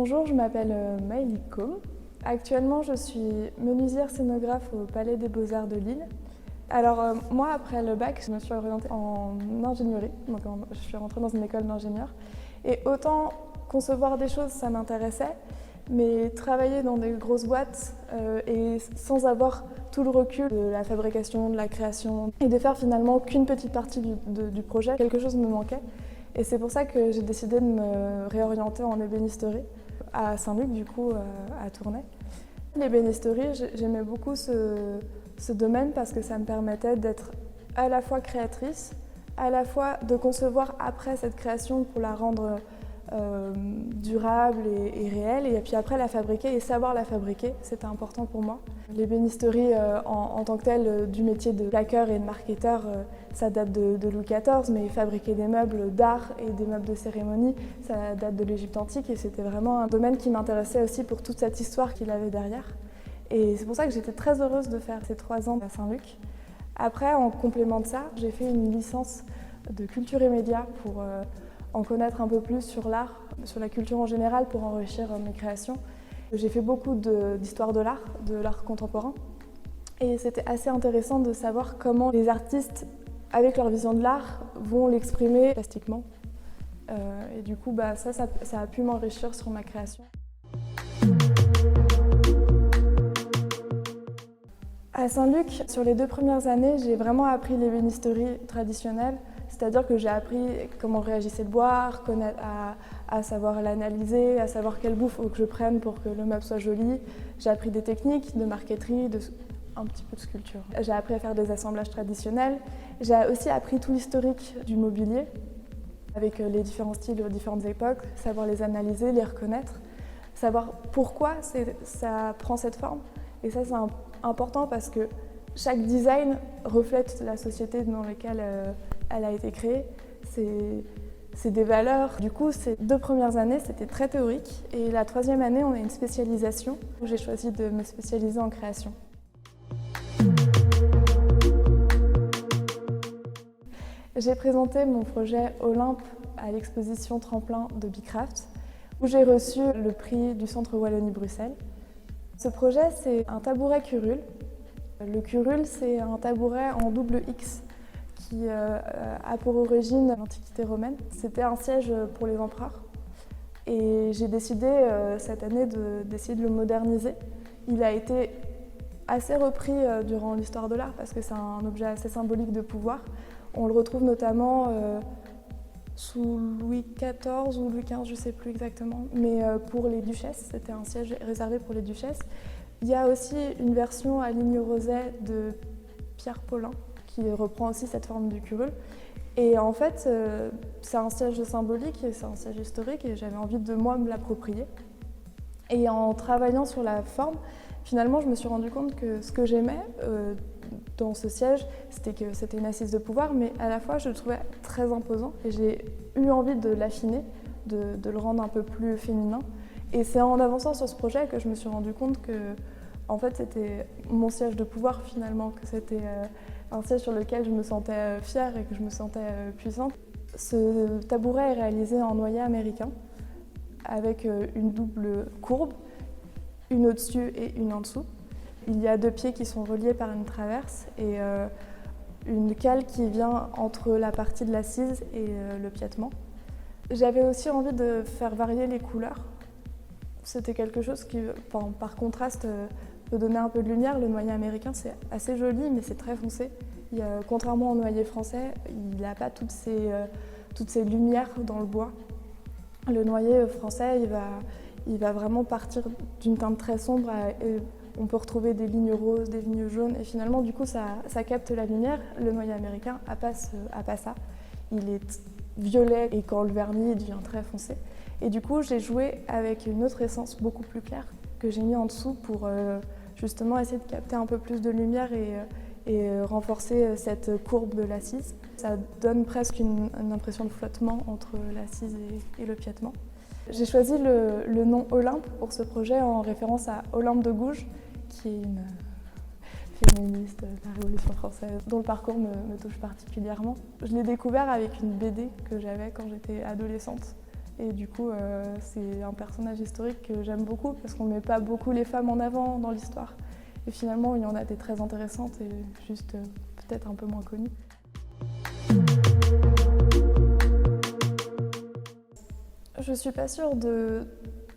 Bonjour, je m'appelle Maëlie Combe. Actuellement, je suis menuisière scénographe au Palais des Beaux-Arts de Lille. Alors moi, après le bac, je me suis orientée en ingénierie, donc je suis rentrée dans une école d'ingénieur. Et autant concevoir des choses, ça m'intéressait, mais travailler dans des grosses boîtes et sans avoir tout le recul de la fabrication, de la création, et de faire finalement qu'une petite partie du projet, quelque chose me manquait. Et c'est pour ça que j'ai décidé de me réorienter en ébénisterie à Saint-Luc, du coup, à Tournai. L'ébénisterie, j'aimais beaucoup ce domaine parce que ça me permettait d'être à la fois créatrice, à la fois de concevoir après cette création pour la rendre durable et réelle, et puis après la fabriquer et savoir la fabriquer, c'était important pour moi. L'ébénisterie en tant que telle, du métier de plaqueur et de marketeur, ça date de Louis XIV, mais fabriquer des meubles d'art et des meubles de cérémonie, ça date de l'Égypte antique, et c'était vraiment un domaine qui m'intéressait aussi pour toute cette histoire qu'il avait derrière. Et c'est pour ça que j'étais très heureuse de faire ces 3 ans à Saint-Luc. Après, en complément de ça, j'ai fait une licence de culture et médias pour en connaître un peu plus sur l'art, sur la culture en général, pour enrichir mes créations. J'ai fait beaucoup d'histoire de l'art contemporain. Et c'était assez intéressant de savoir comment les artistes, avec leur vision de l'art, vont l'exprimer plastiquement. Et du coup, ça a pu m'enrichir sur ma création. À Saint-Luc, sur les 2 premières années, j'ai vraiment appris l'ébénisterie traditionnelle, c'est-à-dire que j'ai appris comment réagissait le bois, à savoir l'analyser, à savoir quelle bouffe faut que je prenne pour que le meuble soit joli. J'ai appris des techniques de marqueterie, un petit peu de sculpture. J'ai appris à faire des assemblages traditionnels. J'ai aussi appris tout l'historique du mobilier, avec les différents styles aux différentes époques, savoir les analyser, les reconnaître, savoir pourquoi ça prend cette forme. Et ça, c'est important parce que chaque design reflète la société dans laquelle elle a été créée. C'est des valeurs. Du coup, ces 2 premières années, c'était très théorique. Et la 3e année, on a une spécialisation où j'ai choisi de me spécialiser en création. J'ai présenté mon projet Olympe à l'exposition Tremplin de Bicraft, où j'ai reçu le prix du Centre Wallonie-Bruxelles. Ce projet, c'est un tabouret curule. Le curule, c'est un tabouret en double X qui a pour origine l'Antiquité romaine. C'était un siège pour les empereurs. Et j'ai décidé cette année d'essayer de le moderniser. Il a été assez repris durant l'histoire de l'art parce que c'est un objet assez symbolique de pouvoir. On le retrouve notamment sous Louis XIV ou Louis XV, je ne sais plus exactement, mais pour les duchesses, c'était un siège réservé pour les duchesses. Il y a aussi une version à ligne rosée de Pierre Paulin qui reprend aussi cette forme du curule. Et en fait, c'est un siège symbolique et c'est un siège historique et j'avais envie de moi me l'approprier. Et en travaillant sur la forme, finalement, je me suis rendu compte que ce que j'aimais dans ce siège, c'était que c'était une assise de pouvoir, mais à la fois, je le trouvais très imposant et j'ai eu envie de l'affiner, de le rendre un peu plus féminin. Et c'est en avançant sur ce projet que je me suis rendu compte que en fait, c'était mon siège de pouvoir finalement, que c'était un siège sur lequel je me sentais fière et que je me sentais puissante. Ce tabouret est réalisé en noyer américain avec une double courbe, une au-dessus et une en dessous. Il y a 2 pieds qui sont reliés par une traverse et une cale qui vient entre la partie de l'assise et le piétement. J'avais aussi envie de faire varier les couleurs. C'était quelque chose qui, par contraste, peut donner un peu de lumière. Le noyer américain, c'est assez joli, mais c'est très foncé. Contrairement au noyer français, il n'a pas toutes ces lumières dans le bois. Le noyer français, il va vraiment partir d'une teinte très sombre. Et on peut retrouver des lignes roses, des lignes jaunes, et finalement, du coup, ça capte la lumière. Le noyer américain n'a pas ça. Il est violet et quand le vernis, il devient très foncé. Et du coup, j'ai joué avec une autre essence beaucoup plus claire que j'ai mis en dessous pour justement essayer de capter un peu plus de lumière et renforcer cette courbe de l'assise. Ça donne presque une impression de flottement entre l'assise et le piétement. J'ai choisi le nom Olympe pour ce projet en référence à Olympe de Gouges, qui est une féministe de la Révolution française, dont le parcours me touche particulièrement. Je l'ai découvert avec une BD que j'avais quand j'étais adolescente. Et du coup, c'est un personnage historique que j'aime beaucoup parce qu'on ne met pas beaucoup les femmes en avant dans l'histoire. Et finalement, il y en a des très intéressantes et juste peut-être un peu moins connues. Je ne suis pas sûre de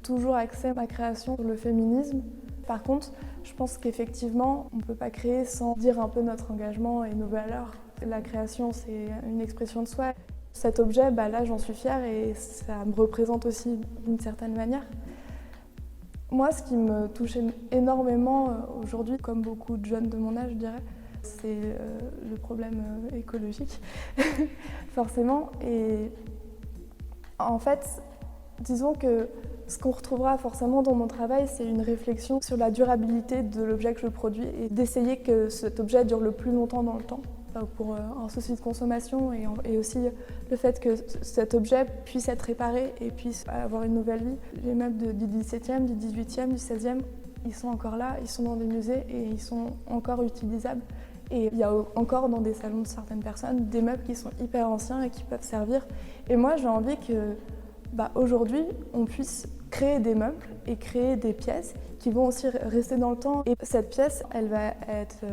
toujours axer ma création sur le féminisme. Par contre, je pense qu'effectivement, on ne peut pas créer sans dire un peu notre engagement et nos valeurs. La création, c'est une expression de soi. Cet objet, là, j'en suis fière et ça me représente aussi d'une certaine manière. Moi, ce qui me touche énormément aujourd'hui, comme beaucoup de jeunes de mon âge, je dirais, c'est le problème écologique, forcément. Et en fait, disons que ce qu'on retrouvera forcément dans mon travail, c'est une réflexion sur la durabilité de l'objet que je produis et d'essayer que cet objet dure le plus longtemps dans le temps, pour un souci de consommation et aussi le fait que cet objet puisse être réparé et puisse avoir une nouvelle vie. Les meubles du XVIIe, du XVIIIe, du XVIe, ils sont encore là, ils sont dans des musées et ils sont encore utilisables. Et il y a encore dans des salons de certaines personnes des meubles qui sont hyper anciens et qui peuvent servir. Et moi, j'ai envie que aujourd'hui, on puisse créer des meubles et créer des pièces qui vont aussi rester dans le temps. Et cette pièce, elle va être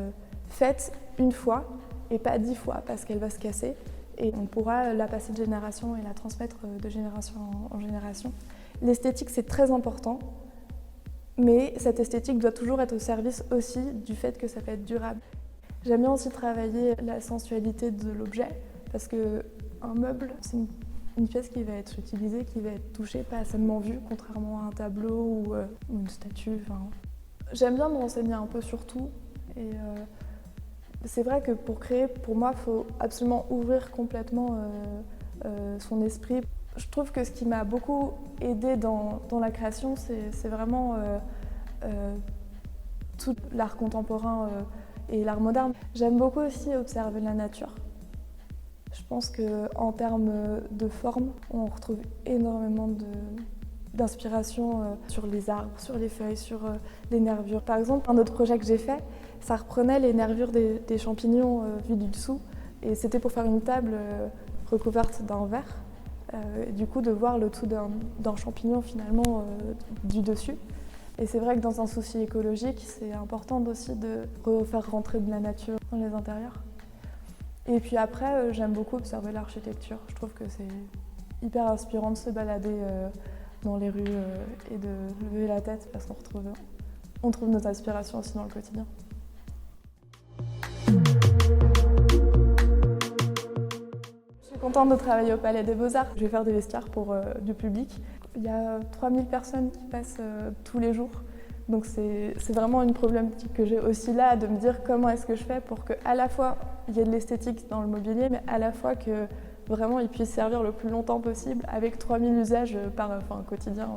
faite une fois et pas 10 fois parce qu'elle va se casser. Et on pourra la passer de génération et la transmettre de génération en génération. L'esthétique, c'est très important, mais cette esthétique doit toujours être au service aussi du fait que ça peut être durable. J'aime bien aussi travailler la sensualité de l'objet parce qu'un meuble, c'est une pièce qui va être utilisée, qui va être touchée, pas seulement vue, contrairement à un tableau ou une statue. J'aime bien me renseigner un peu sur tout. Et c'est vrai que pour créer, pour moi, il faut absolument ouvrir complètement son esprit. Je trouve que ce qui m'a beaucoup aidée dans la création, c'est vraiment tout l'art contemporain et l'art moderne. J'aime beaucoup aussi observer la nature. Je pense qu'en termes de forme, on retrouve énormément d'inspiration sur les arbres, sur les feuilles, sur les nervures. Par exemple, un autre projet que j'ai fait, ça reprenait les nervures des champignons vus du dessous. Et c'était pour faire une table recouverte d'un verre. Et du coup, de voir le tout d'un champignon finalement du dessus. Et c'est vrai que dans un souci écologique, c'est important aussi de refaire rentrer de la nature dans les intérieurs. Et puis après, j'aime beaucoup observer l'architecture. Je trouve que c'est hyper inspirant de se balader dans les rues et de lever la tête parce qu'on trouve nos inspirations aussi dans le quotidien. Je suis contente de travailler au Palais des Beaux-Arts. Je vais faire des vestiaires pour du public. Il y a 3000 personnes qui passent tous les jours. Donc c'est vraiment une problématique que j'ai aussi là, de me dire comment est-ce que je fais pour qu'à la fois il y ait de l'esthétique dans le mobilier, mais à la fois que vraiment il puisse servir le plus longtemps possible avec 3000 usages quotidien.